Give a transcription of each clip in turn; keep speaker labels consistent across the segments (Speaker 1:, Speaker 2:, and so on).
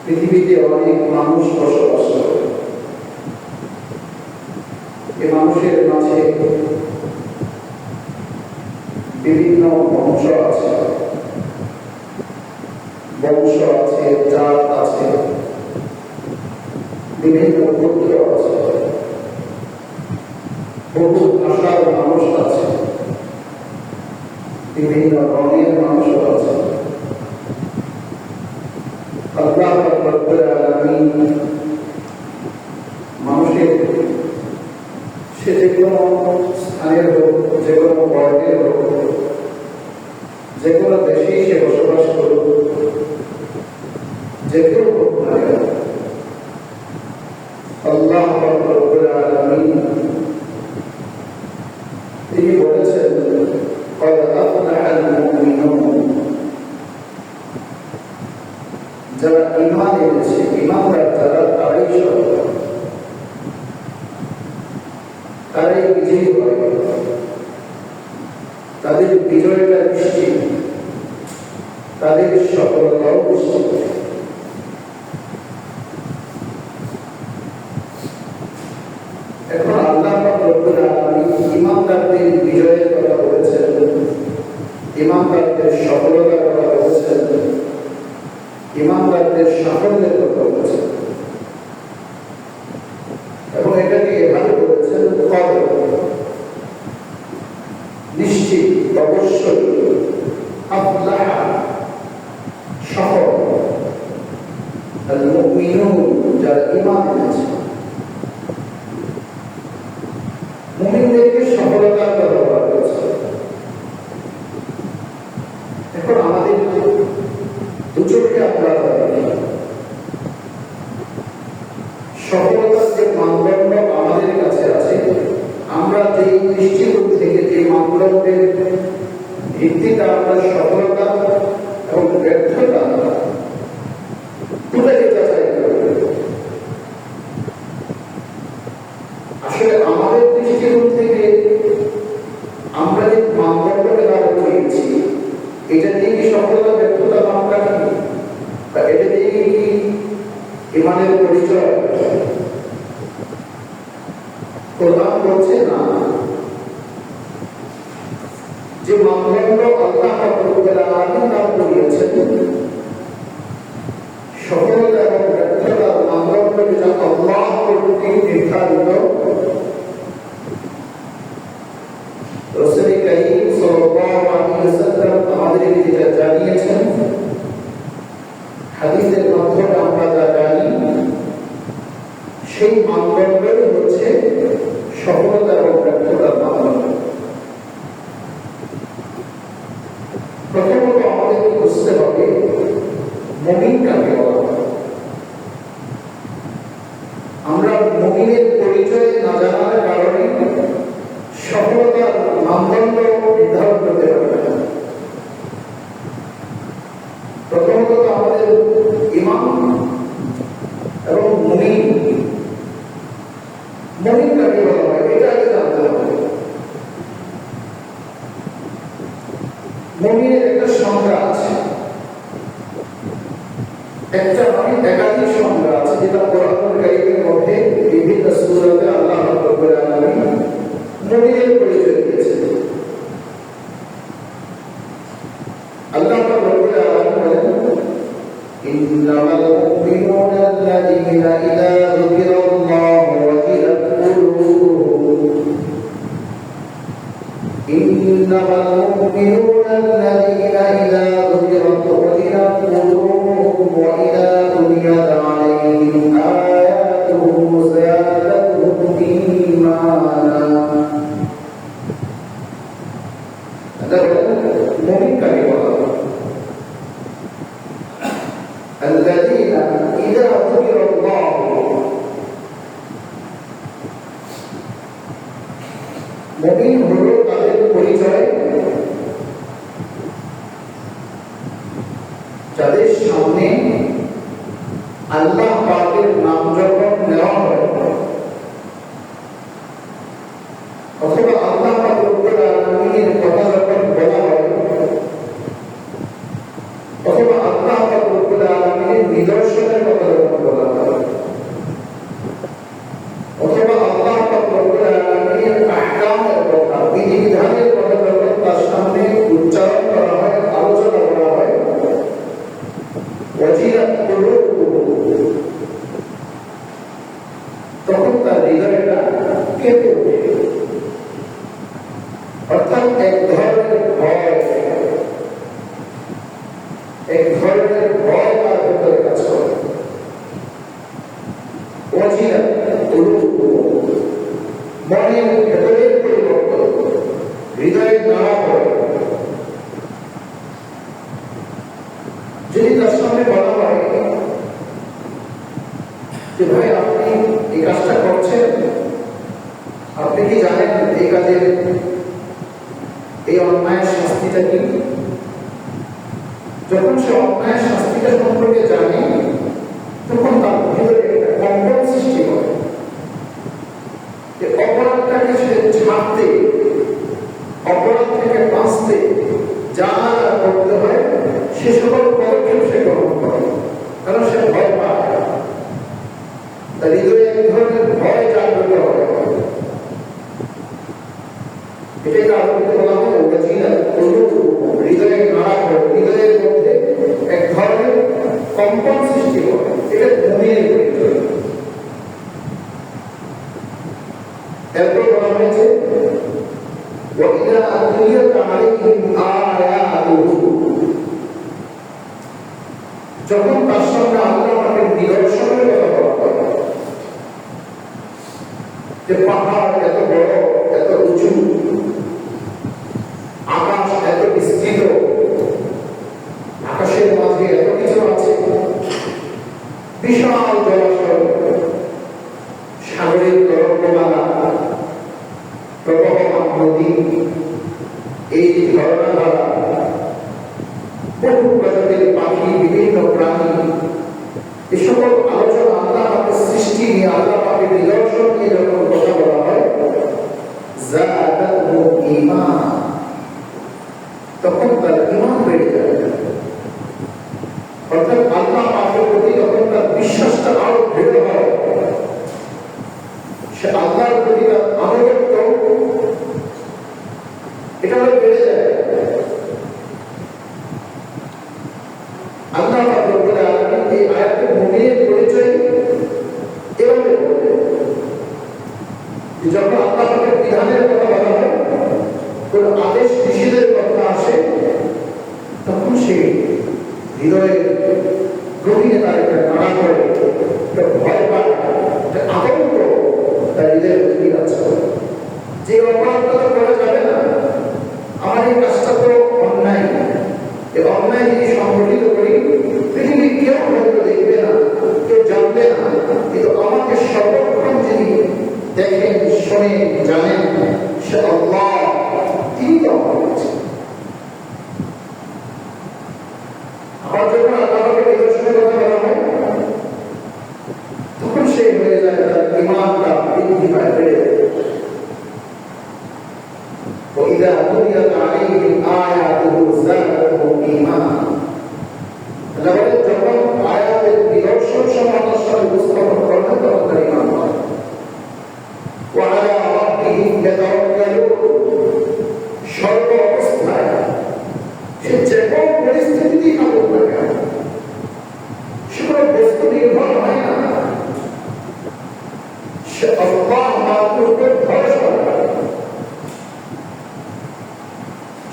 Speaker 1: পৃথিবীতে অনেক মানুষ বসবাস করে। এই মানুষের মাঝে বিভিন্ন বংশ আছে, জাত আছে, বিভিন্ন গোত্র আছে, বহু ভাষার মানুষ আছে, বিভিন্ন রঙের মানুষ আছে। আল্লাহ রাব্বুল আলামিন মানুষের সে যে কোনো স্থানের হোক, যে কোনো বর্গের হোক, যে কোনো দেশেই সে বসবাস করুক, যে কেউ হোক না কেন, আল্লাহ রাব্বুল আলামিন তিনি বলেছেন قد أفلح المؤمنون, যারা ঈমান এনেছে, ঈমানদার যারা, তারাই সফল, তারাই বিজয়ী হয়, তাদের বিজয়টা নিশ্চিত, তাদের সফলতাও নিশ্চিত। এখন আল্লাহ রাব্বুল আলামিন ঈমানদারদের বিজয়ের কথা বলেছেন, ঈমানদারদের সফলতার কথা বলেছেন, ঈমানদারদের সাফল্যের কথা বলেছেন, এবং এটাকে এভাবে বলেছেন নিশ্চিত, অবশ্যই, আফলাহা সফল, আল মুমিনুন যারা ঈমান এনেছে। মুমিনদেরকে সফলতার কথা বলা হয়েছে। এখন আমাদের দু চোখে আমরা সফলতার যে মানদণ্ড আমাদের কাছে আছে, আমরা যে দৃষ্টিকোণ থেকে যে মানদণ্ডের ভিত্তিতে আমরা সফলতা এবং ব্যর্থতা দুটাকে যাচাই করব। আসলে আমাদের দৃষ্টিকোণ থেকে আমরা যে মানদণ্ডকে দাঁড় করিয়েছি, এটা দিয়ে কি সফলতা ব্যর্থতা মাপটা কি, বা এটা দিয়ে কি ইমানের পরিচয়? কোরআন বলছে না। যে মানদণ্ড আল্লাহ রাব্বুল আলামিন দান করিয়েছেন, সফলতা এবং ব্যর্থতার মানদণ্ড যেটা আল্লাহ কর্তৃক নির্ধারিত, রাসূল কারীম সাল্লাল্লাহু আলাইহি ওয়াসাল্লাম আমাদেরকে যেটা জানিয়েছেন, হাদিসের মাধ্যমে আমরা যা জানি, সেই মানদণ্ডই হচ্ছে সফলতা এবং ব্যর্থতার মানদণ্ড। প্রথমত আমাদেরকে বুঝতে হবে মুমিন কাকে বলা হয়। আমরা মুমিনের পরিচয় না জানার কারণে সফলতার মানদণ্ড নির্ধারণ করতে পারবে না। প্রথমত আমাদের ঈমান এবং মুমিন কাকে বলা হয় এটা আগে জানতে হবে। মুমিনের একটা সংজ্ঞা আছে, একটা একাধিক সংজ্ঞা আছে, যেটা কোরআনুল কারীমের মধ্যে বিভিন্ন সূরাতে আল্লাহ রাব্বুল আলামিন মুমিনের পরিচয় দিয়েছেন। আল্লাহ রাব্বুল আলামিন বলেন, ইন্নামাল মুমিনুনা আল্লাযীনা ইযা যুকিরাল্লাহু ওয়াজিলাত কুলুবুহুম ইন্নামাল মুমিনুনা আল্লাযীনা ইযা যুকিরাল্লাহু ওয়াজিলাত কুলুবুহুম ওয়া ইযা তুলিয়াত আলাইহিম আয়াতুহু যাদাতুহুম ঈমানা। মুমিন কাকে বলা হয়? الذين إذا ذكر الله মুমিন হলো তাদের পরিচয় যাদের সামনে আল্লাহ পাকের নাম যখন নেওয়া হয়, অথবা আল্লাহ পাক রব্বুল আলামিনের কথা যখন বলা হয়, অথবা আল্লাহ পাক রব্বুল আলামিনের নিদর্শনের কথা যখন বলা হয়, অথবা আল্লাহ পাক রব্বুল আলামিনের আহকামের কথা, বিধিবিধানের কথা যখন তার সামনে উচ্চারণ করা হয়, আলোচনা করা হয়, ওয়াজিলাত কুলুবুহুম, তখন তার হৃদয়টা কেঁপে ওঠে। অর্থাৎ এক ধরনের ভয় তার ভেতরে কাজ করে। ওয়াজিলাত কুলুবুহুম, মনের ভেতরের পরিবর্তন, হৃদয়ের নাড়া পড়ে। যদি তার সামনে বলা হয় যে ভাই আপনি এই কাজটা করছেন, আপনি কি জানেন এই কাজের এই অন্যায়ের শাস্তিটা কি? যখন সে অন্যায়ের শাস্তিটা সম্পর্কে জানে, তখন তার ভিতরে একটা কম্পন সৃষ্টি করে। অপরাধটাকে সে ছাড়তে, অপরাধ থেকে বাঁচতে যা করতে হয় সে সকল পদক্ষেপ সে গ্রহণ করে, কারণ সে ভয় পায়। তার হৃদয়ে এক ধরনের ভয় জাগ্রত হয়। এটাকে আরবিতে বলা হয় ওয়াজিলাত কুলুবুহুম, হৃদয়ের নাড়া পড়ে, হৃদয়ের মধ্যে এক ধরনের কম্পন সৃষ্টি করে। এটা মুমিনের পরিচয়। এরপর বলা হয়েছে ওয়া ইযা তুলিয়াত আলাইহিম আয়াতুহু, যখন তার সামনে আল্লাহ পাকের নিদর্শনের কথা বলা হয়, যে পাহাড় এত বড়, এত উঁচু, আকাশ এত বিস্তৃত, আকাশের মাঝে এত কিছু আছে, বিশাল জলাশয়, নদী, এই ঝর্ণা ধারা, বহু প্রজাতির পাখি, বিভিন্ন প্রাণী, এ সকল আলোচনা আল্লাহ পাকের সৃষ্টি নিয়ে, আল্লাহ পাকের নিদর্শন নিয়ে যখন কথা বলা হয়, যাদাতহু ঈমান, তখন তার ঈমান বেড়ে যায়। অর্থাৎ আল্লাহ পাকের প্রতি যখন তার বিশ্বাসটা আরো দৃঢ় হয়, সে আল্লাহর প্রতি তার আনুগত্য এটা বেড়ে যায়। আল্লাহ পাক রব্বুল আলামিন এই আয়াতে মুমিনের পরিচয় এভাবে বলেন, যখন আল্লাহ পাকের বিধানের কথা বলা হয়, কোন আদেশ নিষেধের কথা আসে, তখন সে হৃদয়ের গভীরে তার একটা নাড়া করে, একটা ভয় পায়, একটা আতঙ্ক তার হৃদয়ের গভীরে কাজ করে, যে অপরাধটা তো করা যাবে না, আমার এই কাজটা তো অন্যায়, এই অন্যায় যদি সংগঠিত করি, পৃথিবীর কেউ হয়তো দেখবে না, কেউ জানবে না, কিন্তু আমাকে সর্বক্ষণ যিনি দেখেন, শোনেন, জানেন, সে আল্লাহ, তিনি তো আমার কাছে। আবার যখন আল্লাহকে নিদর্শনের কথা বলা হয়, তখন সে হয়ে যায়, তার ঈমানটা বৃদ্ধি পায়, বেড়ে যায়। وإذا تليت عليهم آياته زادتهم إيمانا, আল্লাহ বলেন যখন আয়াতের নিদর্শন সমাজের সাথে উপস্থাপন করবেন, তখন তার ঈমান হয়। وعلى ربهم يتوكلون, সর্ব অবস্থায় সে যে কোন পরিস্থিতিতেই থাকুক না কেন, সে কোনো বস্তু নির্ভর হয় না, সে আল্লাহ মাত্র উপর ভরসা করে,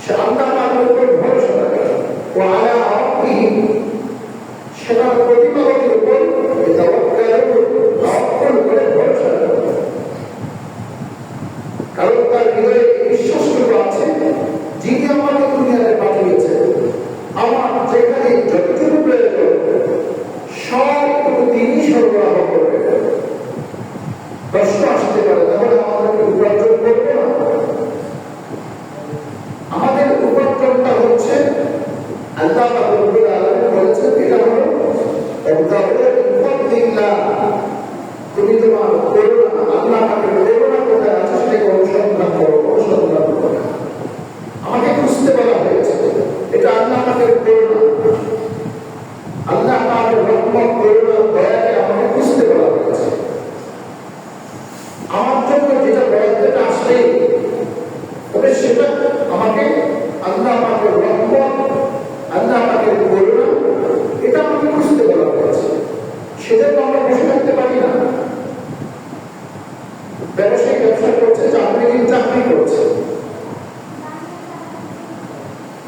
Speaker 1: সে আল্লাহ মাত্র উপর ভরসা করে। وعلى ربهم, সে তার প্রতিপালকের উপর তাওয়াক্কুল করে ভরসা করে, কারণ তার হৃদয়ে বিশ্বাস করে আছে, যিনি আমাকে দুনিয়াতে পাঠিয়েছেন, আমার যেখানে যতটুকু প্রয়োজন সবটুকু তিনি সরবরাহ করবেন। প্রশ্ন আসতে পারে, তাহলে আমাদেরকে উপার্জন করবো না? আমাদের উপার্জনটা হচ্ছে আল্লাহ রাব্বুল আলামিন বলেছেন, এটা হলো তুমি তোমার করুণা, আল্লাহ পাকের করুণা কোথায় আছে সেটাকে অনুসন্ধান করো, অনুসন্ধান করো। আমাকে খুঁজতে বলা হয়েছে, এটা আল্লাহ পাকের করুণা, আল্লাহ পাকের রহমত, করুণা, দয়াকে আমাকে খুঁজতে বলা হয়েছে। আমার জন্য যেটা বরাদ্দটা আসলে, তবে সেটা আমাকে আল্লাহ পাকের রহমত, আল্লাহ পাকের করুণা, এটা আমাকে খুঁজতে বলা হয়েছে। সেটা তো আমরা বসে থাকতে পারি না। ব্যবসায়ী ব্যবসা করছে, চাকরিজীবী চাকরি করছে,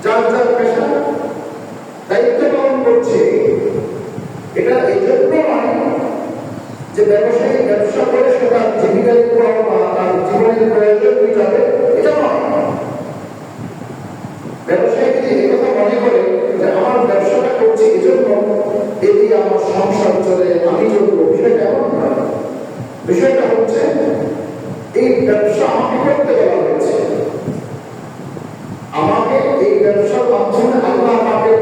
Speaker 1: যার যার পেশা দায়িত্ব পালন করছে। এটা এই জন্য নয় যে ব্যবসায়ী ব্যবসা করে সে তার জীবিকা নির্বাহ বা তার জীবনের প্রয়োজন মিটাবে, এটা নয়। ব্যবসায়ী যদি একথা মনে করে যে আমার ব্যবসাটা করছি এজন্য এটি আমার সংসার চলে, আমি চলবো, বিষয়টা এমন নয়। বিষয়টা হচ্ছে এই ব্যবসা আমাকে করতে বলা হয়েছে, আমাকে এই ব্যবসার মাধ্যমে আল্লাহ পাকের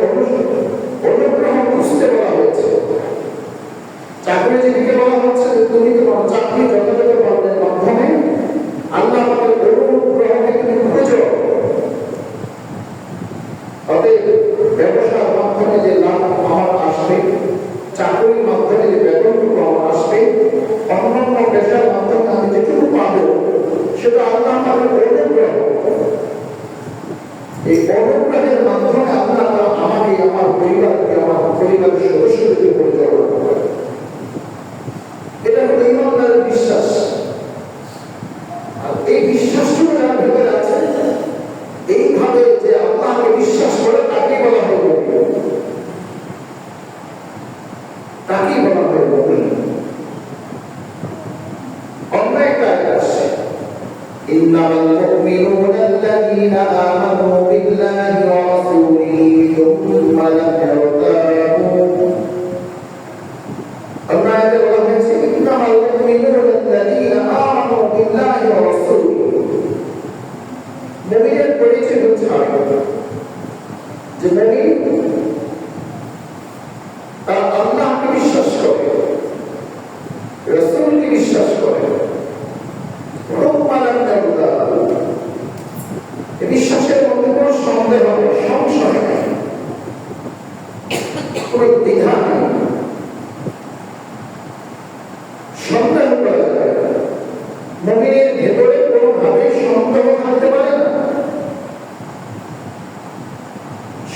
Speaker 1: অনুগ্রহ খুঁজতে বলা হয়েছে। চাকরিজীবীকে বলা হচ্ছে যে তুমি তোমার চাকরি যথাযথ কর্মের মাধ্যমে আল্লাহ পাকের অনুগ্রহকে তুমি খুঁজো। অতএব ব্যবসার মাধ্যমে যে লাভ আমার আসবে, চাকরির মাধ্যমে যে বেতনটুকু আমার আসবে, অন্যান্য পেশার মাধ্যমে আমি যেটুকু পাবো, সেটা আল্লাহ পাকের অনুগ্রহ। এই অনুগ্রহের মাধ্যমে আল্লাহ আমাকে, আমার পরিবারকে, আমার পরিবারের সদস্যদেরকে পরিচালনা করে। এটা হলো ঈমানদারের বিশ্বাস। আর এই বিশ্বাসটুকু যার ভেতরে আছে, এইভাবে যে আল্লাহকে বিশ্বাস করে, তাকে বলা হয় মুমিন, তাকে বলা হয় মুমিন। অন্য একটা আয়াত আছে, ইন্নামাল মুমিনুনা আল্লাযীনা আমানু বিল্লাহি ওয়া রাসূলিহি থুম্মা লাম ইয়ারতাবু। আল্লাহ আয়াতে বলা হয়েছে, ইন্নামাল মুমিনুনা আল্লাযীনা আমানু বিল্লাহি ওয়া রাসূলিহি, পরিচয় হচ্ছে আরেকটা, যে মুমিন তারা আল্লাহকে বিশ্বাস করে, রাসূলকে বিশ্বাস করে, বিশ্বাসের মধ্যে কোনো সন্দেহ নেই, সংশয় নেই, কোনো দ্বিধা নেই, সন্দেহ করা যায় না। মুমিনের ভেতরে কোনোভাবে সন্দেহ থাকতে পারে না।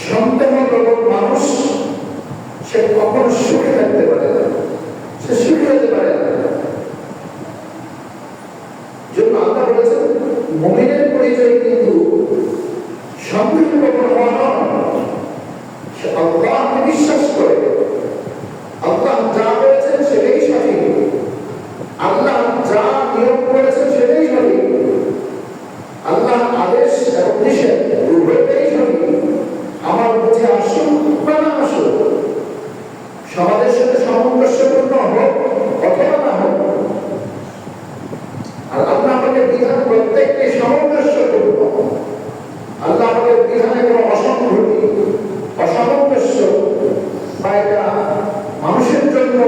Speaker 1: সন্দেহ প্রবণ মানুষ সে কখনো সুখে থাকতে পারে না, সে সুখে হতে পারে না। জন্য আল্লাহ বলেছেন মুমিনের পরিচয় কিন্তু সন্দেহ প্রবণ হওয়া নয়, সে আল্লাহকে বিশ্বাস করে, আল্লাহ যা বলেছেন সেটাই সঠিক, আল্লাহ যা নিয়ম করেছেন সেটাই সঠিক, আল্লাহ আদেশ এবং নিষেধ উভয়টাই সঠিক। আমার বুঝে আসুক বা না আসুক, সমাজের সাথে সামঞ্জস্যপূর্ণ হোক অথবা না হোক, আর আল্লাহ আমাদের বিধান প্রত্যেকটি সামঞ্জস্যপূর্ণ। আল্লাহ আমাদের বিধানে কোনো অসংহতি, অসামঞ্জস্য বা এটা মানুষের জন্য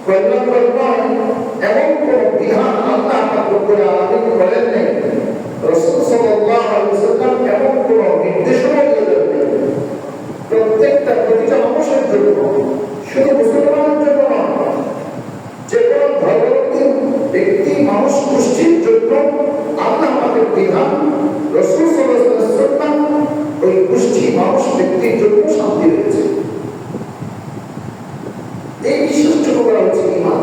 Speaker 1: কল্যাণকর নয় এমন কোন বিধান আল্লাহ রব্বুল আলামিন করেন নাই। রাসূল সাল্লাল্লাহু আলাইহি ওয়াসাল্লাম এমন কোন নির্দেশনা দিয়ে দেন প্রত্যেকটা প্রতিটা মানুষের জন্য, শুধু মুসলমানের জন্য নয়, যে কোনো ধর্মাবলম্বী ব্যক্তি মানুষ গোষ্ঠীর জন্য আল্লাহ আমাদের বিধান রাসূল সাল্লাল্লাহু আলাইহি ওয়াসাল্লাম ওই গোষ্ঠী মানুষ ব্যক্তির জন্য শান্তি রয়েছে। এই বিশ্বাসটুকু করা হচ্ছে ঈমান।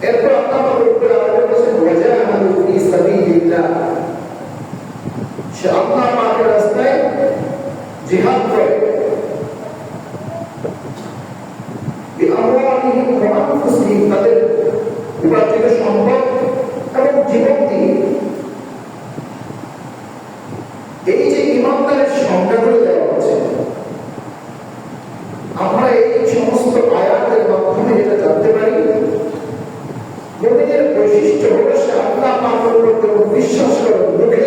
Speaker 1: এরপর আল্লাহ রব্বুল আলামিন বলেছেন ওয়াজাহাদু ফি সাবিলিল্লাহ, সে আল্লাহ পাকের রাস্তায় জিহাদ করে, বিআমওয়ালিহিম ওয়া আনফুসিহিম, তাদের উপার্জিত সম্পদ এবং জীবন দিয়ে। এই যে ঈমানদারের সংজ্ঞাগুলো দেওয়া হচ্ছে, আমরা এই সমস্ত আয়াতের মাধ্যমে যেটা জানতে পারি, মুমিনের বৈশিষ্ট্য হলো সে আল্লাহ পাকের উপর বিশ্বাস করে মুখে,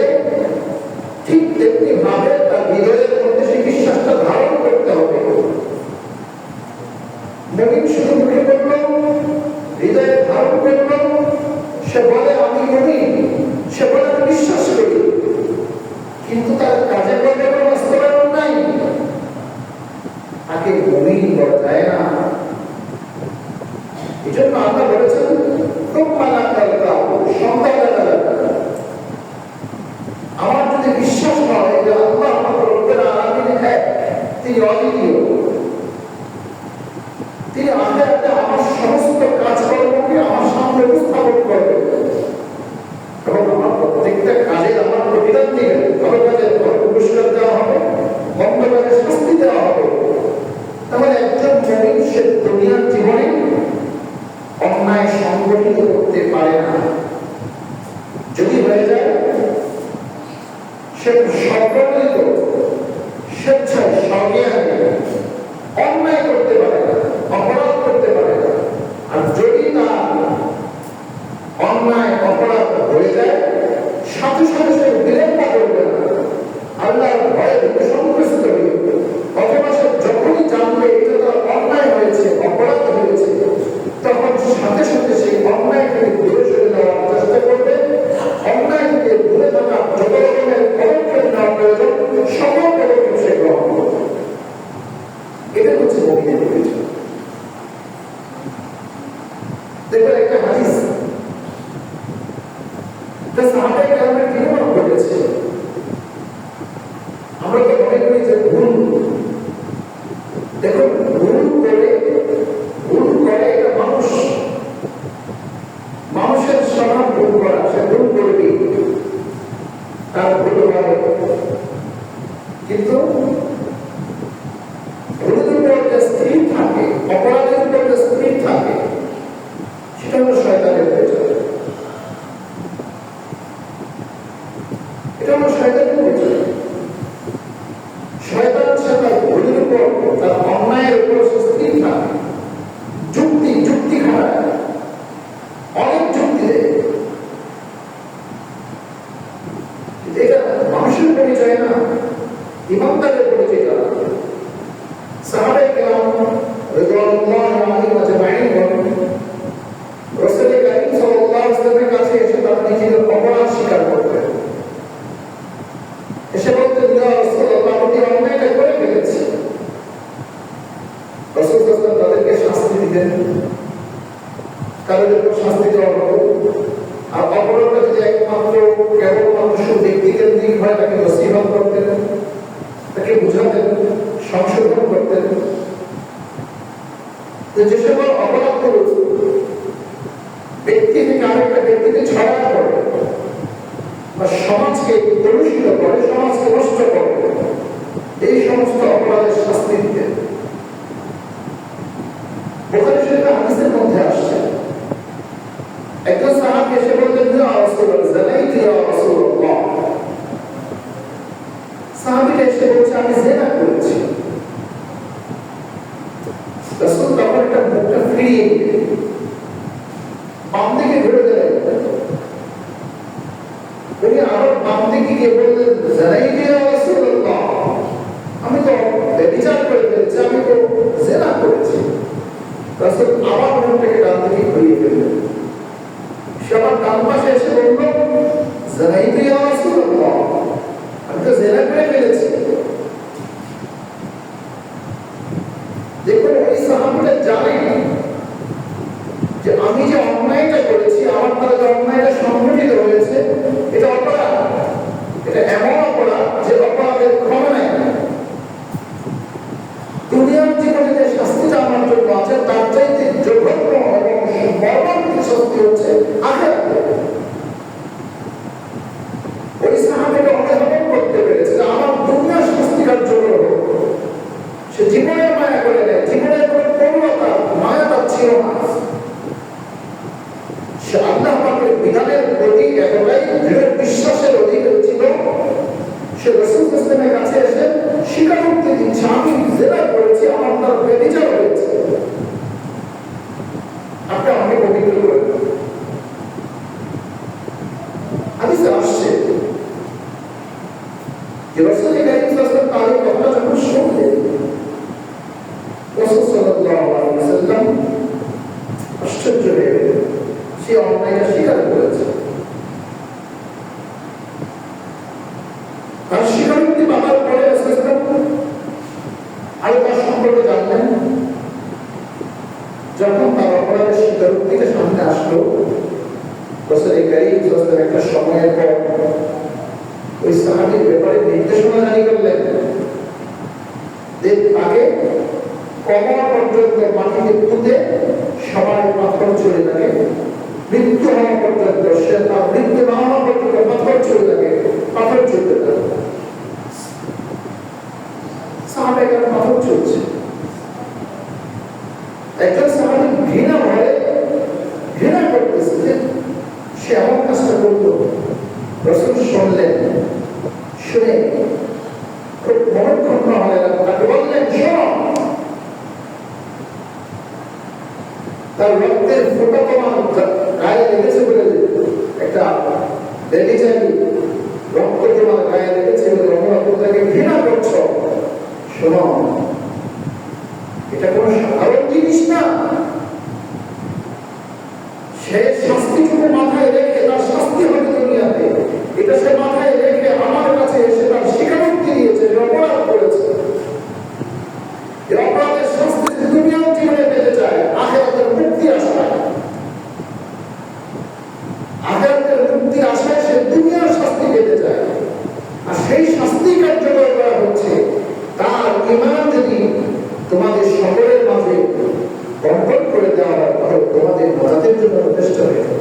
Speaker 1: ঠিক তেমনি ভাবে তার হৃদয়ের মধ্যে সেই বিশ্বাসটা ধারণ করতে হবে। মুমিন শুধু মুখে বলল, হৃদয়ে ধারণ করল, সে বলে আমি মুমিন, সে বলে আমি বিশ্বাস করি, কিন্তু তার কাজে কর্মে কোনো বাস্তবায়ন নাই, তাকে মুমিন বলা যায় না। এই জন্য আল্লাহ বলেছেন আমার যদি বিশ্বাস হয় যে আল্লাহ রব্বুল আলামিন এক, তিনি অদ্বিতীয়, তিনি আখিরাতে আমার সমস্ত কাজকর্মকে আমার সামনে উপস্থাপন করবেন এবং আমার প্রত্যেকটা কাজে আমার প্রতিদান দিবেন। ভালো কাজের পুরস্কার দেওয়া হবে, মন্দ কাজের শাস্তি দেওয়া হবে। তাহলে একজন মুমিন সে দুনিয়ার জীবনে অন্যায় সংগঠিত করতে পারে না। যদি হয়ে যায় সে সংগঠিত স্বেচ্ছায় স্বজ্ঞানে অন্যায় করতে পারে না, অপরাধ করতে পারে না। আর যদি তার অন্যায় অপরাধ হয়ে যায়, সাথে সাথে সে বিলম্ব করবে না, আল্লাহর ভয়ে সংকুচিত হইবে, অথবা সে যখনই জানবে এটা তার অন্যায় হয়েছে, অপরাধ হয়েছে, তখন সাথে সাথে সেই অন্যায় থেকে দূরে সরে যাওয়ার চেষ্টা করবে। অন্যায় থেকে দূরে থাকা যত রকমের পদক্ষেপ নেওয়া প্রয়োজন সকল পদক্ষেপ সে গ্রহণ করবে। এটা হচ্ছে মুমিনের পরিচয়। দেখবেন একটা হাদিস সাহাবায়ে কেরামের জীবন ঘটেছে। আমরা তো মনে করি যে ভুল, দেখুন ভুল করে এটা মানুষের স্বভাব ভুল করা, সে ভুল করবে, তার ভুল হয়, কিন্তু ভুলের উপর যে স্থির থাকে, অপরাধের উপর যে স্থির থাকে, সেটা হলো আলাইহিম আজমাইন রাসূল কারীম সাল্লাল্লাহু আলাইহি ওয়াসাল্লামের কাছে এসে তারা নিজেদের অপরাধ স্বীকার করতেন। এসে বলতেন, ইয়া রাসূলুল্লাহ, আমি অন্যায়টা করে ফেলেছি। রাসূল সাল্লাল্লাহু আলাইহি ওয়াসাল্লাম তাদেরকে শাস্তি দিতেন, তাদের উপর শাস্তি দেওয়া হতো। আর অপরাধটা যদি একমাত্র কেবলমাত্র ব্যক্তিকেন্দ্রিক হয়, তাকে নসিহত করতেন, তাকে বুঝাতেন, সংশোধন করতেন। যে সকল অপরাধগুলো ব্যক্তি থেকে আরেকটা ব্যক্তিকে ছড়ায় পড়ে বা সমাজকে কলুষিত করে, সমাজকে নষ্ট করে, এই সমস্ত অপরাধের শাস্তি দিতেন। বুখারী শরীফের হাদিসের মধ্যে আসছে, একজন সাহাবী এসে বললেন, ইয়া রাসূলুল্লাহ, যানাইতু ইয়া রাসূলুল্লাহ। সাহাবীটা এসে বলছে, আমি জিনা করেছি। রাসূল তখন একটা মুখটা ফিরিয়ে দিলেন, বাম দিকে ঘুরে গেলেন। উনি আরো বাম দিকে গিয়ে বললেন, যানাইতু ইয়া রাসূলুল্লাহ, আমি তো ব্যভিচার করে ফেলেছি, আমি তো জিনা করেছি। রাসূল আবার মুখটাকে ডান দিকে ঘুরিয়ে ফেললেন। সবার ডান পাশে এসে বলল, যানাইতু ইয়া রাসূলুল্লাহ, আমি তো জিনা করে ফেলেছি। দেখুন, ওই সাহাবীরা জানেন যে আমি যে অন্যায়টা করেছি, আমার দ্বারা যে অন্যায়টা সংঘটিত হয়েছে, এটা অপরাধ। এটা এমন অপরাধ যে অপরাধের ক্ষমা নাই। দুনিয়ার জীবনে যে শাস্তিটা আমার জন্য আছে, তার চাইতে জঘন্য এবং মর্মান্তিক শাস্তি হচ্ছে আখিরাতে। ওই সাহাবীরা অনুধাবন করতে পেরেছে যে আমার দুনিয়ার শাস্তি কার্যকর হোক। সে জীবনে মায়া করে নেয়, জীবনের কোনো করুণতা মায়াটা ছিল না। সে আল্লাহ পাকের বিধানের প্রতি এতটাই দৃঢ় বিশ্বাসের অধিকারী ছিল, সে রাসূল সাল্লাল্লাহু আলাইহি ওয়াসাল্লামের কাছে এসে স্বীকারোক্তি দিচ্ছে, আমি জিনা করেছি, আমার দ্বারা ব্যভিচার হয়েছে, আপনি আমাকে পবিত্র করে দিন। হাদিসে আসছে যে রাসূল কারীম সাল্লাল্লাহু আলাইহি ওয়াসাল্লাম তার কথা যখন শুনলেন, রাসূল সাল্লাল্লাহু আলাইহি ওয়াসাল্লাম আশ্চর্য হয়ে গেলেন। সে অন্যায়টা স্বীকার করেছে। তার স্বীকারোক্তি পাওয়ার পরে রাসূল আরো তার সম্পর্কে জানলেন। যখন তার অপরাধের স্বীকারোক্তিটা সামনে আসলো, রাসূল কারীম সাল্লাল্লাহু আলাইহি ওয়াসাল্লাম একটা সময়ের পর ওই সাহাবীর ব্যাপারে নির্দেশনা জারি করলেন যে তাকে কবর পর্যন্ত মাটিতে পুঁতে সবাই পাথর ছুঁড়ে থাকে, মৃত্যু হওয়া পর্যন্ত, সে তার মৃত্যু না হওয়া পর্যন্ত পাথর ছুঁড়ে থাকে, পাথর ছুঁড়তে থাকে। সাহাবায়ে পাথর ছুঁড়ছে। একজন সাহাবী ঘৃণা ভরে ঘৃণা করতেছে যে সে এমন কাজটা করত। রাসূল শুনলেন, শুনে খুব মনক্ষুণ্ণ হলেন, তাকে বললেন, শোনো, তার রক্তের ফোঁটা তোমার গায়ে লেগেছে বলে, একটা ব্যভিচারী রক্ত তোমার গায়ে লেগেছে বলে অপরাধটাকে ঘৃণা করছো। শোনো, এটা কোনো সাধারণ জিনিস না। সে শাস্তিটুকু মাথায় রেখে, তার শাস্তি হবে দুনিয়াতে, এটা সে মাথায় রেখে আমার কাছে এসে তার স্বীকারোক্তি দিয়েছে যে অপরাধ করেছে। এই অপরাধের শাস্তি দুনিয়ার জীবনে পেতে চায়, আখিরাতের মুক্তি আশায়। আখিরাতের মুক্তি আশায় সে দুনিয়ার শাস্তি পেতে চায়। আর সেই শাস্তি কার্যকর করা হচ্ছে তার ঈমান যদি তোমাদের সকলের মাঝে বন্টন করে দেওয়া হয়, তাহলে তোমাদের মজাদের জন্য যথেষ্ট হয়ে যাবে।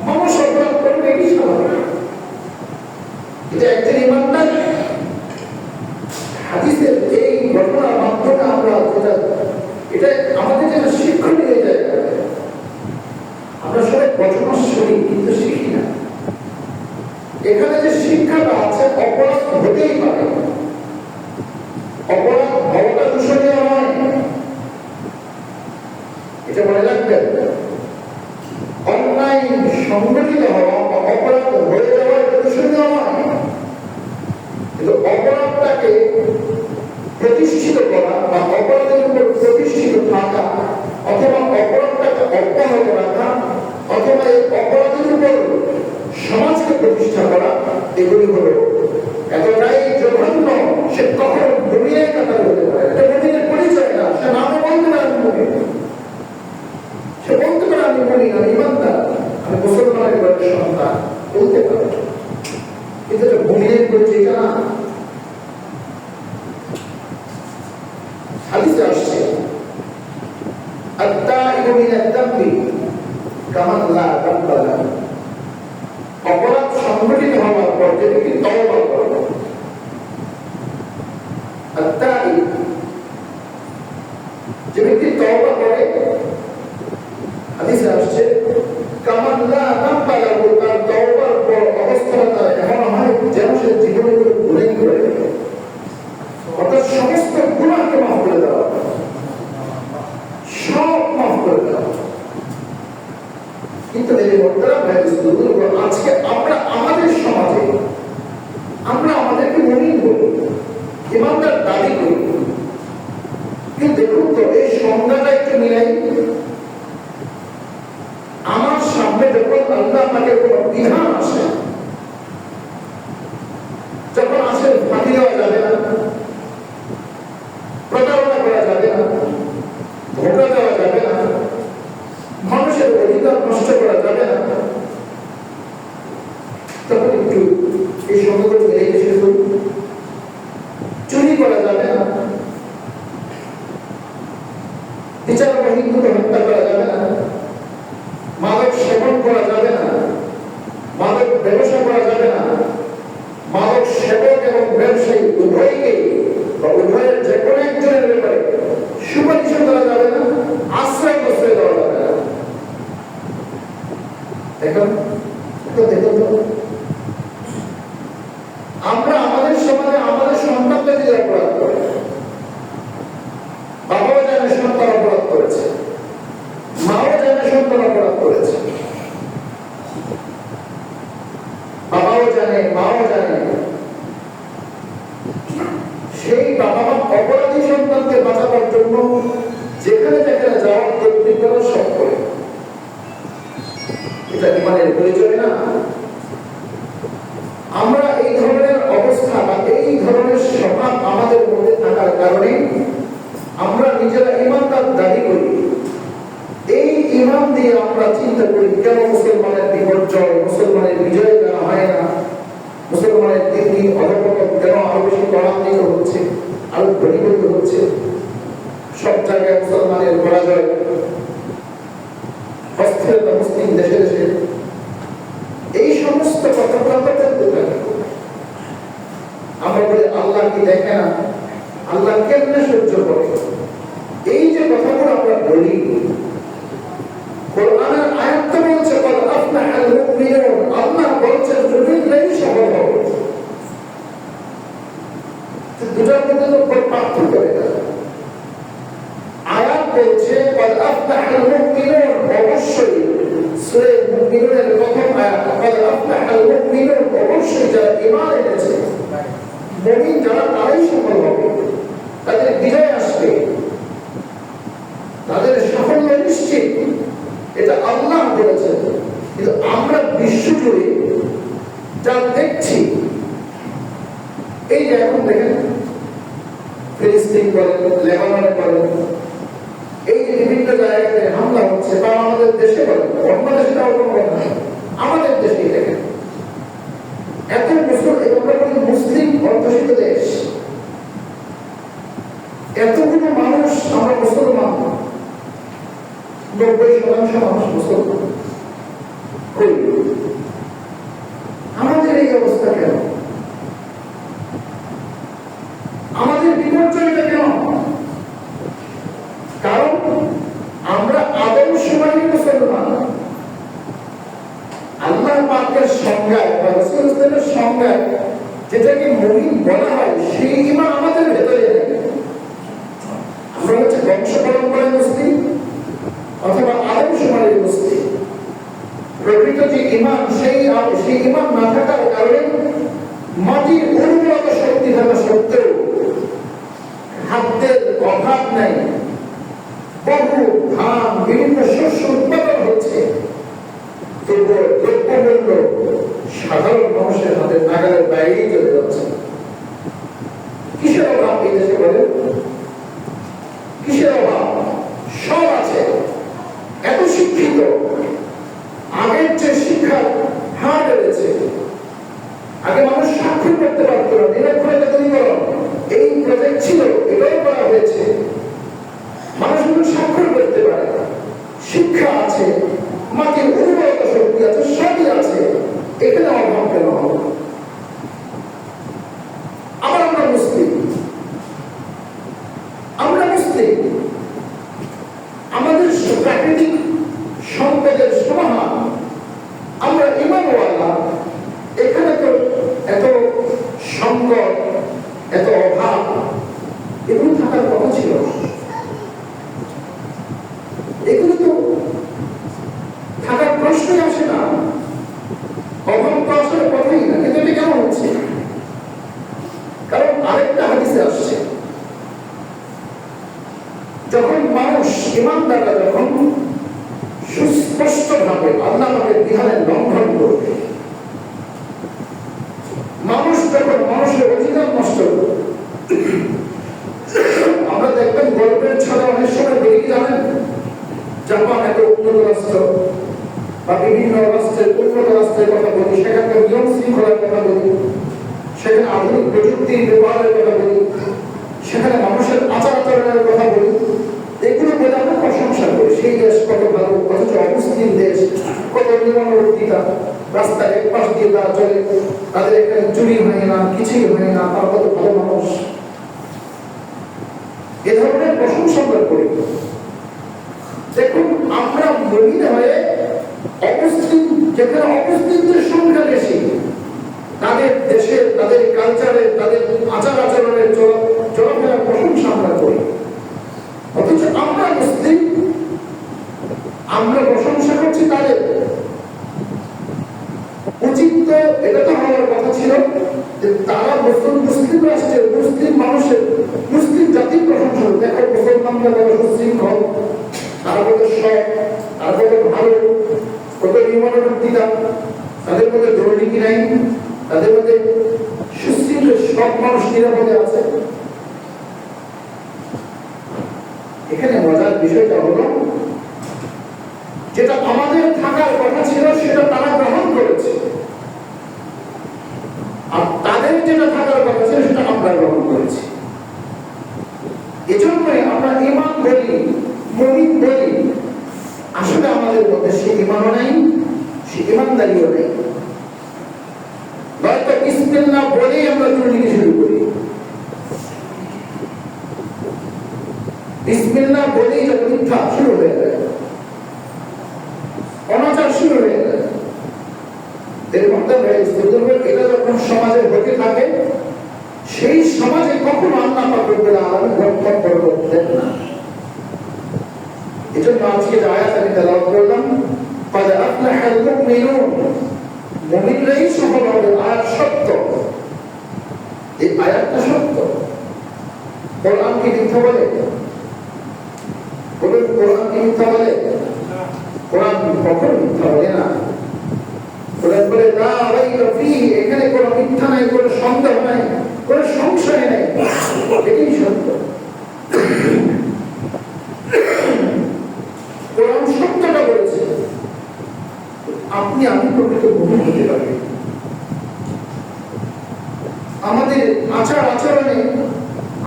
Speaker 1: মানুষ অপরাধ করবে, এটি স্বাভাবিক। এটা একজন ঈমানদার হাদিসের এই ঘটনার মাধ্যমে আমরা এটা আমাদের যেটা শিক্ষণীয় জায়গা। আমরা সবাই ঘটনা শুনি কিন্তু শিখি না। এখানে যে শিক্ষাটা আছে, অপরাধ হতেই পারে, অপরাধ হওয়াটা দূষণীয় নয়, এটা মনে রাখবেন। অন্যায় সংগঠিত হওয়া বা অপরাধ হয়ে যাওয়া এটা দূষণীয় নয়, কিন্তু অপরাধটাকে প্রতিষ্ঠিত প্রতিষ্ঠিত করা বা অপরাধের উপর প্রতিষ্ঠিত থাকা অথবা অপরাধটাকে অব্যাহত রাখা অথবা এই অপরাধের উপর সমাজকে প্রতিষ্ঠা করা, এগুলি হলো এতটাই জঘন্য সে কখনো দুনিয়ায় কাতার হতে পারে। এটা মুমিনের পরিচয় না। সে নামও বলতে পারে আমি মুমিন, সে বলতে পারে আমি মুমিন, আমি ইমানদার, আমি মুসলমানের ঘরের সন্তান বলতে পারে, কিন্তু এটা মুমিনের পরিচয় না। হাদিসে আসছে আত-তাইবু মিনাদ যামবি কামান লা যামবা লাহু। অপরাধ সংঘটিত হওয়ার পর যে ব্যক্তি তওবা করে, আত-তাইব যে ব্যক্তি তওবা করে, হাদিসে আসছে কামান লা যামবা লাহু, তার তওবার পর অবস্থাটা এমন হয় যেন সে জীবনে কোনো গুনাহ করে গেল, অর্থাৎ সমস্ত গুনাহকে মাফ করে দেওয়া, সব মাফ করে দেওয়া। কিন্তু আজকে আমরা আমাদের সমাজে আমরা আমাদেরকে মুমিন বলি, ইমানদার দাবি করি, কিন্তু দেখুন তো এই সংজ্ঞাটা একটু মিলাই। আমার সামনে যখন আল্লাহ আমাকে কোনো বিধান আসে, যখন আসে ফাঁকি দেওয়া যাবে না, প্রতারণা করা যাবে না, ধোঁকা দেওয়া যাবে না, মানুষের অধিকার নষ্ট করা যাবে না, তখন একটু এই সংকট মিলে এসে চুরি করা যাবে না, বিচারবাহীন হত্যা করা যাবে না, মাদক সেবন করা যাবে না, মাদক ব্যবসা করা যাবে না, মাদক সেবক এবং ব্যবসায়ী উভয়কে বা উভয়ের যে কোনো একজনের ব্যাপারে সুপারিশ করা যাবে না, আশ্রয় প্রশ্রয় দেওয়া যাবে না। দেখুন আমরা আমাদের সমাজে আমাদের সন্তানদের যে অপরাধ করে, বাবাও জানে সন্তান অপরাধ করেছে, মাও জানে সন্তান অপরাধ করেছে, বাবাও জানে মাও জানে, সেই বাবা মা অপরাধী সন্তানকে বাঁচাবার জন্য যেখানে যেখানে যাওয়ার তদবির করা সব করে। এটা ইমানের পরিচয় না? আমরা এই ধরনের অবস্থা বা এই ধরনের স্বভাব আমাদের মধ্যে থাকার কারণে আমরা নিজেরা ইমানদার দাবি করি। এই ইমান দিয়ে আমরা চিন্তা করি কেন মুসলমানের বিপর্যয়, মুসলমানের বিজয় কেন হয় না, মুসলমানের দিন অধঃপতন কেন আরো বেশি ত্বরান্বিত হচ্ছে, আরো ঘনীভূত হচ্ছে, সব জায়গায় মুসলমানের পরাজয়, অস্থিরতা মুসলিম দেশে দেশে, এই সমস্ত কথাবার্তা চলতে থাকে। আমরা বলি আল্লাহ কি দেখে না, আল্লাহ কেমনে সহ্য করে, এই যে কথাগুলো আমরা বলি, কোরআনের আয়াত বলছে কদ আফলাহাল মুমিনুন, আল্লাহ বলছেন মুমিনরাই সফল হবে। দুটার মধ্যে তো পার্থক্য এটা। আয়াত বলছে কদ আফলাহাল মুমিনুন, অবশ্যই সূরা মুমিনুনের প্রথম আয়াত, কদ আফলাহাল মুমিনুন, অবশ্যই যারা ঈমান এনেছে, মুমিন যারা তারাই সফল হবে, তাদের বিজয় আসবে, তাদের সাফল্য নিশ্চিত, এটা আল্লাহ বলেছেন। কিন্তু আমরা বিশ্বজুড়ে যা দেখছি, এই যে এখন দেখেন ফিলিস্তিন বলেন, লেবাননে বলেন, এই যে বিভিন্ন জায়গাতে হামলা হচ্ছে, বা আমাদের দেশে বলেন, অন্য দেশটাও কোনো কথা নেই, আমাদের দেশেই দেখেন এত মুসলিম অধ্যুষিত দেশ, এতগুলো মানুষ, আমরা মুসলমান 90% মানুষ মুসলমান, আমাদের এই অবস্থা কেন? আমাদের বিপর্যয়টা কেন? কারণ আমরা আদর্শবাদী মুসলমান। আল্লাহ পাকের সংজ্ঞায় বা রাসূলের সংজ্ঞায় যেটাকে মুমিন বলা হয়, সেই ঈমান আমাদের ভেতরে নেই। আমরা হচ্ছে বংশ পরম্পরায় মুসলিম অথবা আদর্শবাদী মুসলিম। প্রকৃত যে ঈমান, সেই ঈমান না থাকার কারণে মাটির উর্বরতা শক্তি থাকা সত্ত্বেও খাদ্যের অভাব নাই, বহু ধান বিভিন্ন শস্য উৎপাদন হচ্ছে, তবুও দ্রব্যমূল্য সাধারণ মানুষের হাতে নাগালের বাইরেই চলে যাচ্ছে। কিসের অভাব এই দেশে বলে? কিসের অভাব? সব আছে, এত শিক্ষিত, আগের যে শিক্ষার হার বেড়েছে। আগে মানুষ স্বাক্ষর করতে পারত না, নিরক্ষরতা দূরীকরণ এই প্রজেক্ট ছিল, এটাও করা হয়েছে। মানুষগুলো স্বাক্ষর করতে পারে, শিক্ষা আছে, মাটির উর্বরতা শক্তি আছে, সবই আছে, এখানে অভাব কেন হবে? আবার আমরা মুসলিম, আমাদের প্রাকৃতিক সম্পদের সমাহার, আমরা ইমানওয়ালা, এখানে তো এত সংকট, এত অভাব এগুলো থাকার কথা ছিল। এগুলো তো থাকার প্রশ্নই আসে না, অভাব তো আসার কথাই না। কিন্তু এটা কেমন হচ্ছে? কারণ আরেকটা হাদিসে আসছে, যখন মানুষ ইমানদাররা যখন সুস্পষ্ট ভাবে আল্লাহ পাকের বিধানের লঙ্ঘন করবে, মানুষ যখন মানুষের অধিকার নষ্ট করবে, আমরা দেখবেন গল্পের ছাড়া অনেক সময় বলি কি জানেন, জাপান এত উন্নত রাষ্ট্র বা বিভিন্ন রাষ্ট্রের উন্নত রাষ্ট্রের কথা বলি, সেখানকার নিয়ম শৃঙ্খলার কথা বলি, সেখানে আধুনিক প্রযুক্তির ব্যবহারের কথা বলি, সেখানে মানুষের আচার আচরণের কথা বলি, এগুলো বলে আমরা প্রশংসা করি। সেই দেশ কত ভালো, অথচ অমুসলিম দেশ, কত নিয়মানুবর্তিতা, রাস্তায় এক পাশ দিয়ে তারা চলে, তাদের এখানে চুরি হয় না, কিছুই হয় না, তারা কত ভালো মানুষ। এ ধরনের প্রশংসা আমরা করি। দেখুন, আমরা মহিলা হয়ে অমুসলিম, যেখানে অমুসলিমদের সংখ্যা বেশি, তাদের দেশের, তাদের কালচারের, তাদের আচার আচরণের চলাফেরার প্রশংসা আমরা করি। অথচ আমরা মুসলিম, আমরা প্রশংসা করছি তাদের। উচিত তো এটা তো হওয়ার কথা ছিল যে তারা মুসলিম রাষ্ট্রের, মুসলিম মানুষের, মুসলিম জাতির প্রশংসা। দেখো মুসলমানরা কত সুশৃঙ্খল, তারা কত সৎ, তারা কত ভালো, কত নিয়মানুবর্তিতা, তাদের মধ্যে দুর্নীতি নাই, তাদের মধ্যে সুশৃঙ্খল, সব মানুষ নিরাপদে আছে। এখানে মজার বিষয়টা হলো, যেটা আমাদের থাকার কথা ছিল সেটা তারা গ্রহণ করেছে, আর তাদের যেটা থাকার কথা ছিল সেটা আমরা গ্রহণ করেছি। এজন্যই আমরা ঈমান বলি, মুমিন বলি, আসলে আমাদের মধ্যে সে ঈমানও নাই, সে ঈমানদারিও নেই। হয়তো বিসমিল্লাহ বলেই আমরা দুর্নীতি শুরু করি, বিসমিল্লাহ বলেই যখন মিথ্যা শুরু হয়ে যায়, অনাচার শুরু হয়ে যায়, এটা যখন সমাজে হতে থাকে, সেই সমাজে কখনো আল্লাহ পাক রব্বুল আলামিন রক্ষণ করবেন না। এজন্য আজকে যে আয়াত আমি তেলাওয়াত করলাম, قد أفلح المؤمنون, মুমিনরাই সফল হবে। আয়াত সত্য, এই আয়াতটা সত্য। কোরআন কি মিথ্যা বলে? বলুন, কোরআন কি মিথ্যা বলে? কোরআন কখনো মিথ্যা বলে না। কোরআন বলে লা রাইবা ফীহি, এখানে কোনো মিথ্যা নাই, কোনো সন্দেহ নাই, কোনো সংশয় নাই, এটাই সত্য। কোরআন সত্যটা বলেছে। আপনি আমি প্রকৃত মুমিন হতে পারি। আমাদের আচার আচরণে,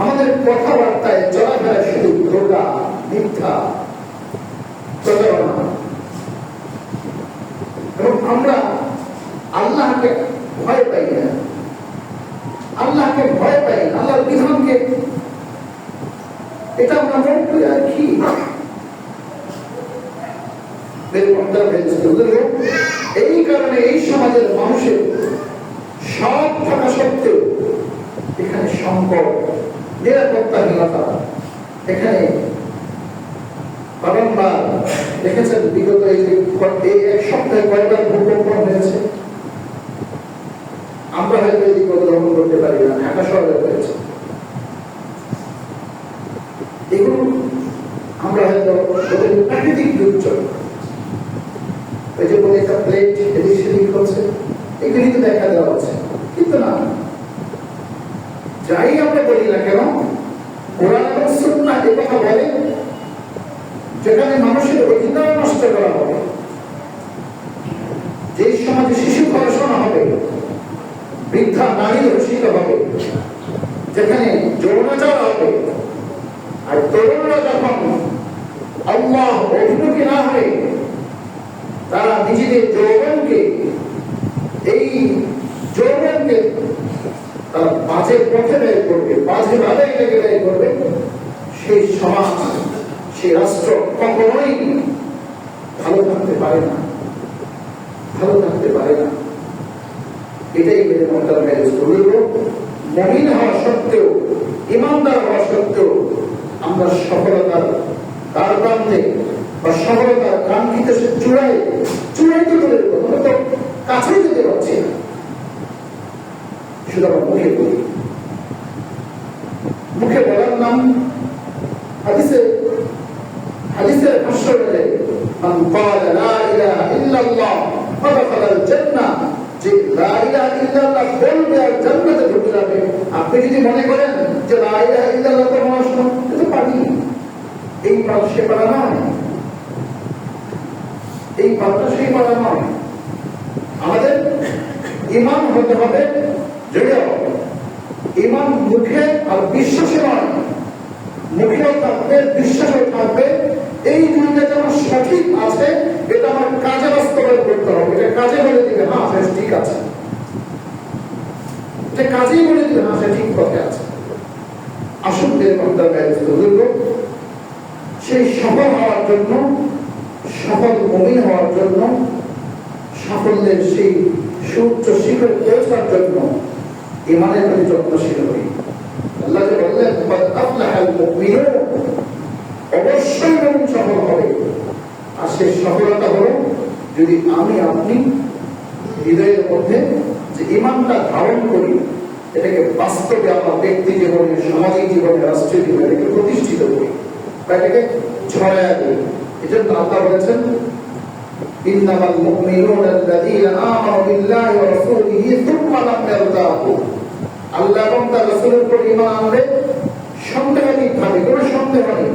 Speaker 1: আমাদের কথাবার্তায়, চলাফেরায় শুধু ধোঁকা, মিথ্যা, প্রতারণা, এবং আমরা আল্লাহকে ভয় পাই না, আল্লাহকে ভয় পাই না, আল্লাহর বিধানকে, এটা আমরা মনে করি আর কি। এই কারণে এই সমাজের মানুষের সব থাকা সত্ত্বেও এখানে সংকট, নিরাপত্তাহীনতা, এখানে বারংবার দেখেছেন বিগত এই এক সপ্তাহে কয়েকবার ভূকম্প হয়েছে। আমরা হয়তো এই দিকে গ্রহণ করতে পারি না, ঢাকা শহরে হয়েছে। এগুলো আমরা হয়তো প্রাকৃতিক দুর্যোগ, ওই যে বলে একটা প্লেট এদিক সেদিক হচ্ছে, এগুলি তো দেখা দেওয়া হচ্ছে, কিন্তু না, যাই আমরা বলি না কেন, কোরআন এবং সুন্নাহ এ কথা বলে যেখানে মানুষের অধিকার নষ্ট করা হবে, যে সমাজে শিশু ধর্ষণ হবে, বৃদ্ধা নারী ধর্ষিত হবে, যেখানে যৌনাচার হবে, আর তরুণরা যখন আল্লাহ অভিমুখী না হয়ে তারা নিজেদের যৌবনকে তারা বাজে পথে ব্যয় করবে, বাজে ভাবে এটাকে ব্যয় করবে, সেই সমাজ, সেই রাষ্ট্র কখনোই ভালো থাকতে পারে না, ভালো থাকতে পারে না। এটাই মেরে মমতার ম্যারেজ করল। মহিন হওয়া সত্ত্বেও, ইমানদার হওয়া সত্ত্বেও আমরা সফলতার তার প্রান্তে বা সফলতার কাঙ্ক্ষিত সে চূড়ায় তো করে আমরা তো কাছেও যেতে পারছি না, শুধু আমরা মুখে বলি। মুখে বলার নাম হাদিসের ভাষ্য বলে মান ক্বালা লা ইলাহা ইল্লাল্লাহ ফাদাখালাল জান্নাহ, যে লা ইলাহা ইল্লাল্লাহ বলবে আর জান্নাতে ঢুকে যাবে। আপনি যদি মনে করেন যে লা ইলাহা ইল্লাল্লাহ তো মহাশূন্য, এটা পারি, এই পার সে পারা নয়, এই পারটা সেই পারা নয়। আমাদের ঈমান হতে হবে দৃঢ়, ঈমান মুখে আর বিশ্বাসে নয়, মুখেও থাকবে বিশ্বাসও থাকবে। এই দুইটা যেমন সঠিক আছে, এটা আমার কাজে বাস্তবায়ন করতে হবে। এটা কাজে বলে দিবে হ্যাঁ সে ঠিক আছে, এটা কাজেই বলে দিবে হ্যাঁ সে ঠিক পথে আছে। আসুন সেই সফল হওয়ার জন্য, সফল মুমিন হওয়ার জন্য, সাফল্যের সেই সুউচ্চ শিখরে পৌঁছার জন্য ঈমানের প্রতি যত্নশীল হই। আল্লাহ যে বললেন ক্বাদ আফলাহাল মুমিনুন, অবশ্যই মুমিন সফল হবে। আর সেই সফলতা হলো যদি আমি আপনি হৃদয়ের মধ্যে যে ঈমানটা ধারণ করি, এটাকে বাস্তবে আমার ব্যক্তি জীবনে, সামাজিক জীবনে, রাষ্ট্রীয় জীবনে এটাকে প্রতিষ্ঠিত করি বা এটাকে ছড়ায়া দিই। এজন্য আল্লাহ বলেছেন ইন্নামাল মুমিনুনা আল্লাযীনা আমানু বিল্লাহি ওয়া রাসূলিহি সুম্মা লাম ইয়ারতাবু। আল্লাহ এবং তার রাসূলের উপর ঈমান আনলে সন্দেহাতীতভাবে, কোনো সন্দেহ নেই,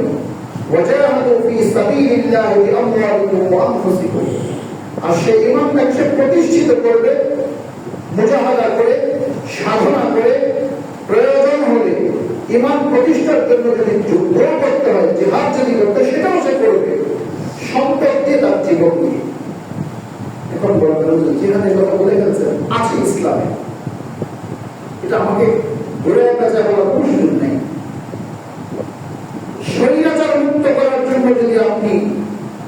Speaker 1: ওয়াজাহাদু ফী সাবিলিল্লাহি বিআমওয়ালিহিম ওয়া আনফুসিহিম। আর সেই ঈমানটাকে সে প্রতিষ্ঠিত করবে মুজাহাদা করে, সাধনা করে, প্রয়োজন হলে ঈমান প্রতিষ্ঠার জন্য যদি যুদ্ধ করতে হয়, জিহাদ যদি করতে হয়, সেটাও সে করবে, সম্পদ দিয়ে, তার জীবন দিয়ে। এখন বড় জিহাদের কথা বলে ফেলছেন, আছে ইসলামে, এটা আমাকে ঘুরে কাছে বলার কোনো সুযোগ নেই। স্বৈরাচার মুক্ত করার জন্য যদি আপনি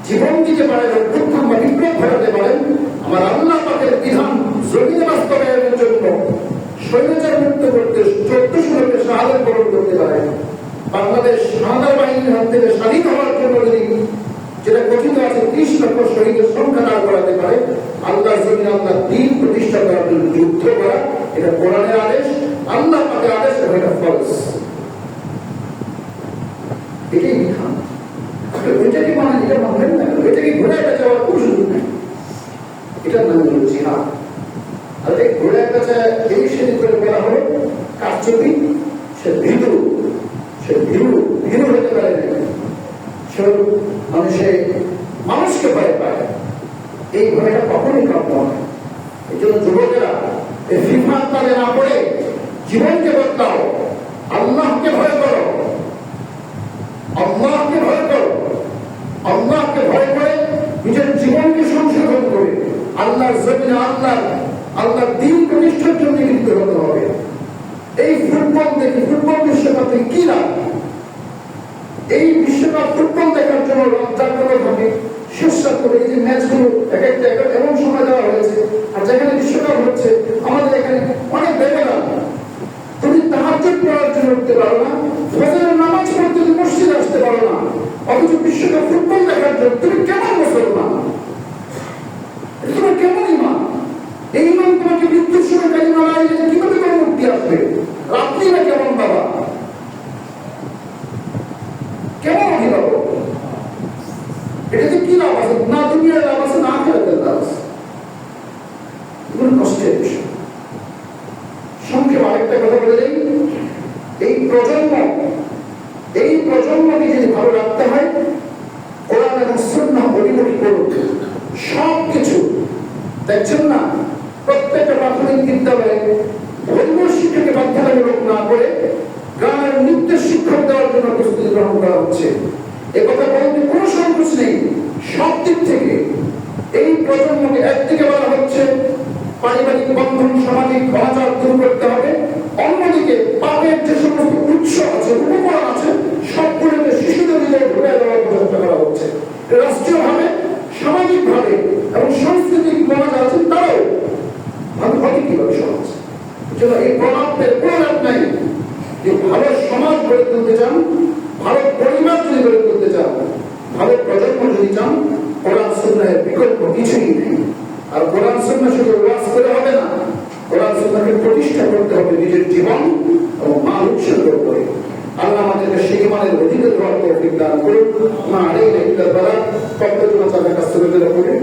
Speaker 1: জীবন দিতে পারেন, অভ্যুত্থান বা বিপ্লব ঘটাতে পারেন, আমার আল্লাহ পাকের বিধান জমিনে বাস্তবায়নের জন্য স্বৈরাচার মুক্ত করতে 1400 লোকের শাহাদাত বরণ করতে পারেন, বাংলাদেশ হানাদার বাহিনীর হাত থেকে স্বাধীন হওয়ার জন্য যদি যেটা কথিত আছে 30 লক্ষ শহীদের সংখ্যা দাঁড় করাতে পারে, আল্লাহর জমিনে আল্লাহর দ্বীন প্রতিষ্ঠা করার জন্য যুদ্ধ করা, এটা কোরআনের আদেশ, আল্লাহ পাকের আদেশ, এটা ফরজ। এটাই বিধান। ওইটাকে মানে এটা মানবেন না, এটাকে ঘুরে একটা যাওয়ার কোনো সুযোগ নেই। এটার নাম হল জিহাদ। আর এই ঘুরে একটা এই সেদিন করে বলা হলো কারচুপি, সে ভীরু হতে পারে না, সে মানুষকে ভয় পায়। এই ভয়টা কখনই কাম্য হয়। এই জন্য যুবকেরা এই ফিফা তালে না পড়ে জীবনকে বদলাও, আল্লাহকে ভয় করো, আল্লাহকে ভয় করো, আল্লাহকে ভয় করে নিজের জীবনকে সংশোধন করে আল্লাহর জমিনে আল্লাহর দ্বীন প্রতিষ্ঠার জন্য লিপ্ত হতে হবে। এই ফুটবল দেখে, ফুটবল বিশ্বকাপে কি লাভ? এই বিশ্বকাপ ফুটবল দেখার জন্য জাগ্রত থাকে, চেষ্টা করে এই যে ম্যাচগুলো এক একটা এমন সময় দেওয়া হয়েছে, আর যেখানে বিশ্বকাপ হচ্ছে আমাদের এখানে অনেক ব্যবধান। তুমি তাহাজ্জুদ পড়ার জন্য উঠতে পারো না, ফজরের নামাজ পড়তে তুমি মসজিদে আসতে পারো না, অথচ বিশ্বকাপ ফুটবল দেখার জন্য তুমি কেমন মুসলমান? তোমার কেমন ঈমান? এই ঈমান তোমাকে মৃত্যুর সময় কালিমা লা ইলাহা ইল্লাল্লাহ কিভাবে তোমার মুক্তি আসবে? আপনি না কেমন বাবা? এটাতে কি লাভ আছে? না দুনিয়ার লাভ আছে, না আখিরাতের লাভ আছে। এগুলো কষ্টের বিষয়। সংক্ষেপে আরেকটা কথা বলে দেই, এই প্রজন্মকে যদি ভালো রাখতে হয়, কোরআন এবং সুন্নাহ অভিমুখী করুক। সবকিছু দেখছেন না, প্রত্যেকটা প্রাথমিক বিদ্যালয়ে ধর্মীয় শিক্ষাকে বাধ্যতামূলক না করে গানের নৃত্যের শিক্ষক দেওয়ার জন্য প্রস্তুতি গ্রহণ করা হচ্ছে। একথা বলতে কোনো সংকোচ নেই। সব দিক থেকে এই প্রজন্মকে একদিকে বলা হচ্ছে পারিবারিক বন্ধন, সামাজিক অনাচার দূর করতে হবে, অন্যদিকে পাপের যে সমস্ত উৎস আছে, উপকরণ আছে, সবগুলোকে শিশুদের দিকে ঢুকে দেওয়ার প্রচেষ্টা করা হচ্ছে। রাষ্ট্রীয়ভাবে, সামাজিকভাবে এবং সাংস্কৃতিক মনোজ আছে, তারাও ভালো হবে কিভাবে সমাজ। এই প্রভাবের কোনো লাভ নাই। যে ভালো সমাজ গড়ে তুলতে চান, ভালো পরিবার যদি গড়ে তুলতে চান, ভালো প্রজন্ম যদি চান, কোরআন সুন্নাহের বিকল্প কিছুই নেই। আর কোরআন সুন্নাহ শুধু ওয়াজ করে হবে না, কোরআন সুন্নাহকে প্রতিষ্ঠা করতে হবে নিজের জীবন এবং মান উৎসর্গ করে। আল্লাহ আমাদেরকে সেই ইমানের অধিকার হওয়ার তৌফিক দান করুন। মা আলাইনা ইল্লাল বালাগ। কত কাছ থেকে করে